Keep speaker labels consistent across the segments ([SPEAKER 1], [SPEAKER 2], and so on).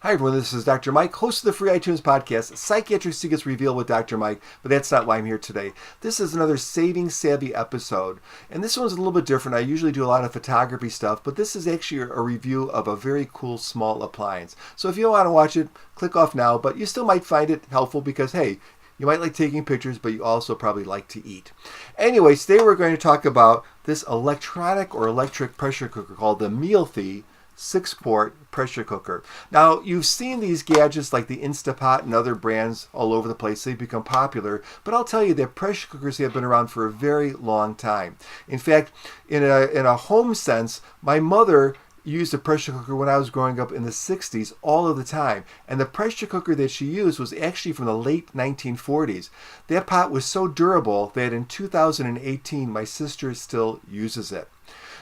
[SPEAKER 1] Hi everyone, this is Dr. Mike, host of the free iTunes podcast, Psychiatric Secrets Revealed with Dr. Mike, but that's not why I'm here today. This is another Saving Savvy episode, and this one's a little bit different. I usually do a lot of photography stuff, but this is actually a review of a very cool small appliance. So if you don't want to watch it, click off now, but you still might find it helpful because, hey, you might like taking pictures, but you also probably like to eat. Anyway, today we're going to talk about this electronic or electric pressure cooker called the Mealthy 6-quart pressure cooker. Now, you've seen these gadgets like the Instapot and other brands all over the place. They've become popular, but I'll tell you that pressure cookers have been around for a very long time. In fact, in a home sense, my mother used a pressure cooker when I was growing up in the 60s all of the time. And the pressure cooker that she used was actually from the late 1940s. That pot was so durable that in 2018, my sister still uses it.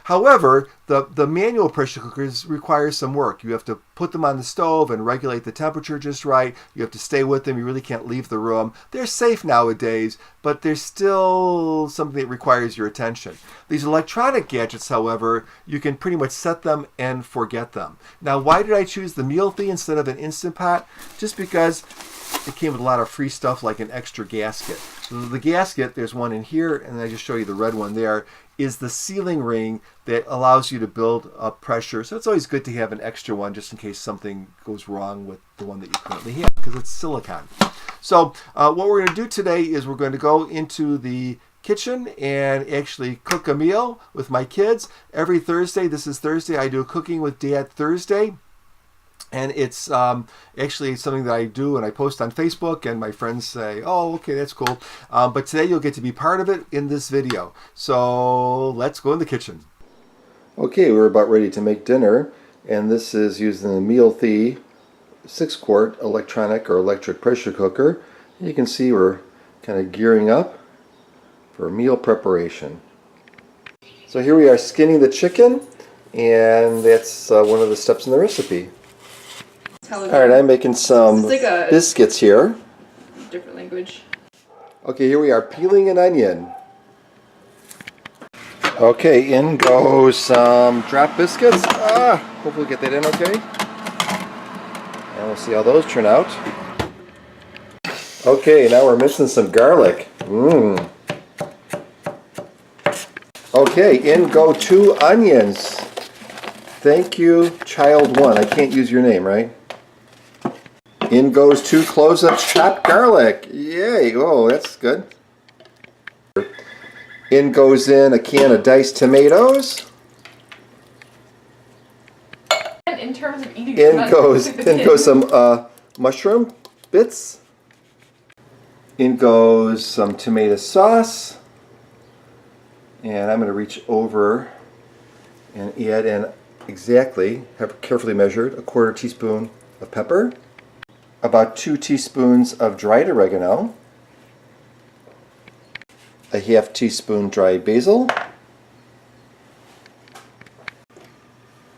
[SPEAKER 1] However, the manual pressure cookers require some work. You have to put them on the stove and regulate the temperature just right. You have to stay with them. You really can't leave the room. They're safe nowadays, but they're still something that requires your attention. These electronic gadgets, however, you can pretty much set them and forget them. Now, why did I choose the Mealthy instead of an Instant Pot? Just because it came with a lot of free stuff like an extra gasket. So the gasket, there's one in here, and I just show you the red one there, is the sealing ring that allows you to build up pressure. So it's always good to have an extra one just in case something goes wrong with the one that you currently have because it's silicone. So what we're going to do today is we're going to go into the kitchen and actually cook a meal with my kids. Every Thursday, this is Thursday, I do a Cooking with Dad Thursday. And it's actually something that I do and I post on Facebook, and my friends say, oh, okay, that's cool. But today you'll get to be part of it in this video. So let's go in the kitchen. Okay, we're about ready to make dinner, and this is using the Mealthy 6-quart electronic or electric pressure cooker. You can see we're kind of gearing up for meal preparation. So here we are skinning the chicken, and that's one of the steps in the recipe. Alright, I'm making some biscuits here.
[SPEAKER 2] Different language.
[SPEAKER 1] Okay, here we are peeling an onion. Okay, in goes some drop biscuits. Hopefully get that in okay. And we'll see how those turn out. Okay, now we're mixing some garlic. Okay, in go 2 onions. Thank you, child 1. I can't use your name, right? In goes 2 close-ups chopped garlic. Yay! Oh, that's good. In goes in a can of diced tomatoes.
[SPEAKER 2] In terms of eating,
[SPEAKER 1] in goes some mushroom bits. In goes some tomato sauce. And I'm going to reach over and add in exactly, have carefully measured, a 1/4 teaspoon of pepper. About 2 teaspoons of dried oregano, a 1/2 teaspoon dried basil,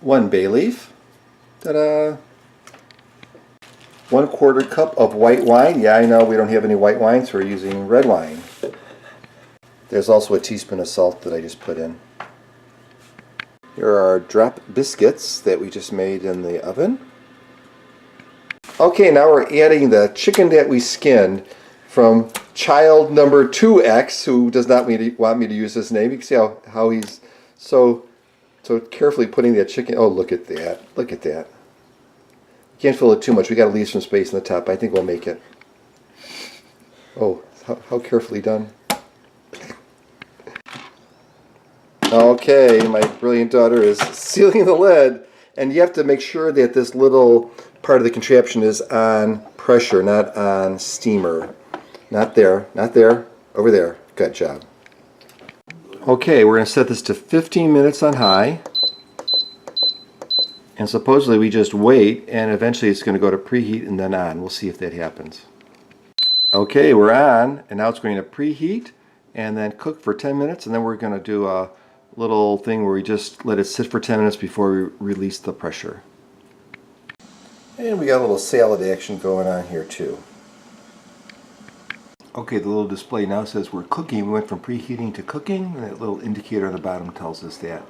[SPEAKER 1] 1 bay leaf, ta-da! 1/4 cup of white wine. Yeah, I know we don't have any white wine, so we're using red wine. There's also a teaspoon of salt that I just put in. Here are our drop biscuits that we just made in the oven. Okay, now we're adding the chicken that we skinned from child number 2X, who does not want me to use his name. You can see how he's so carefully putting that chicken. Oh, look at that. Look at that. Can't fill it too much. We got to leave some space in the top. I think we'll make it. Oh, how carefully done. Okay, my brilliant daughter is sealing the lid, and you have to make sure that this little part of the contraption is on pressure, not on steamer. Not there, not there, over there. Good job. Okay, we're going to set this to 15 minutes on high. And supposedly we just wait, and eventually it's going to go to preheat and then on. We'll see if that happens. Okay, we're on, and now it's going to preheat and then cook for 10 minutes, and then we're going to do a little thing where we just let it sit for 10 minutes before we release the pressure. And we got a little salad action going on here too. Okay, the little display now says we're cooking. We went from preheating to cooking, and that little indicator on the bottom tells us that.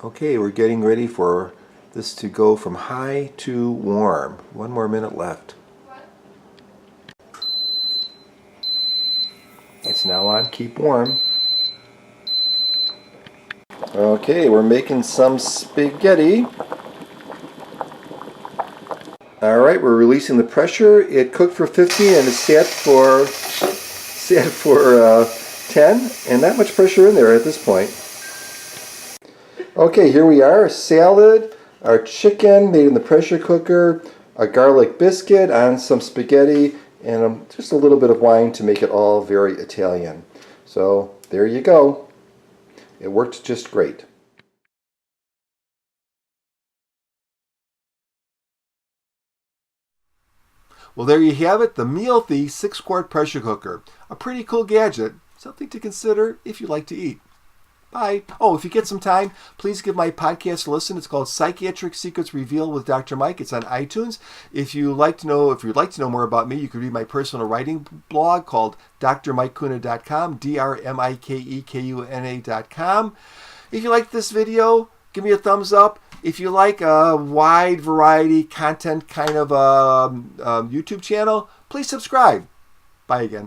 [SPEAKER 1] Okay, we're getting ready for this to go from high to warm. 1 more minute left. It's now on keep warm. Okay, we're making some spaghetti. Alright, we're releasing the pressure. It cooked for 15 and it sat for 10, and not much pressure in there at this point. Okay, here we are, a salad, our chicken made in the pressure cooker, a garlic biscuit on some spaghetti, and just a little bit of wine to make it all very Italian. So there you go. It worked just great. Well, there you have it, the Mealthy 6-quart pressure cooker. A pretty cool gadget, something to consider if you like to eat. Bye. Oh, if you get some time, please give my podcast a listen. It's called Psychiatric Secrets Revealed with Dr. Mike. It's on iTunes. If you'd like to know more about me, you can read my personal writing blog called drmikekuna.com, drmikekuna.com. If you like this video, give me a thumbs up. If you like a wide variety content kind of YouTube channel, please subscribe. Bye again.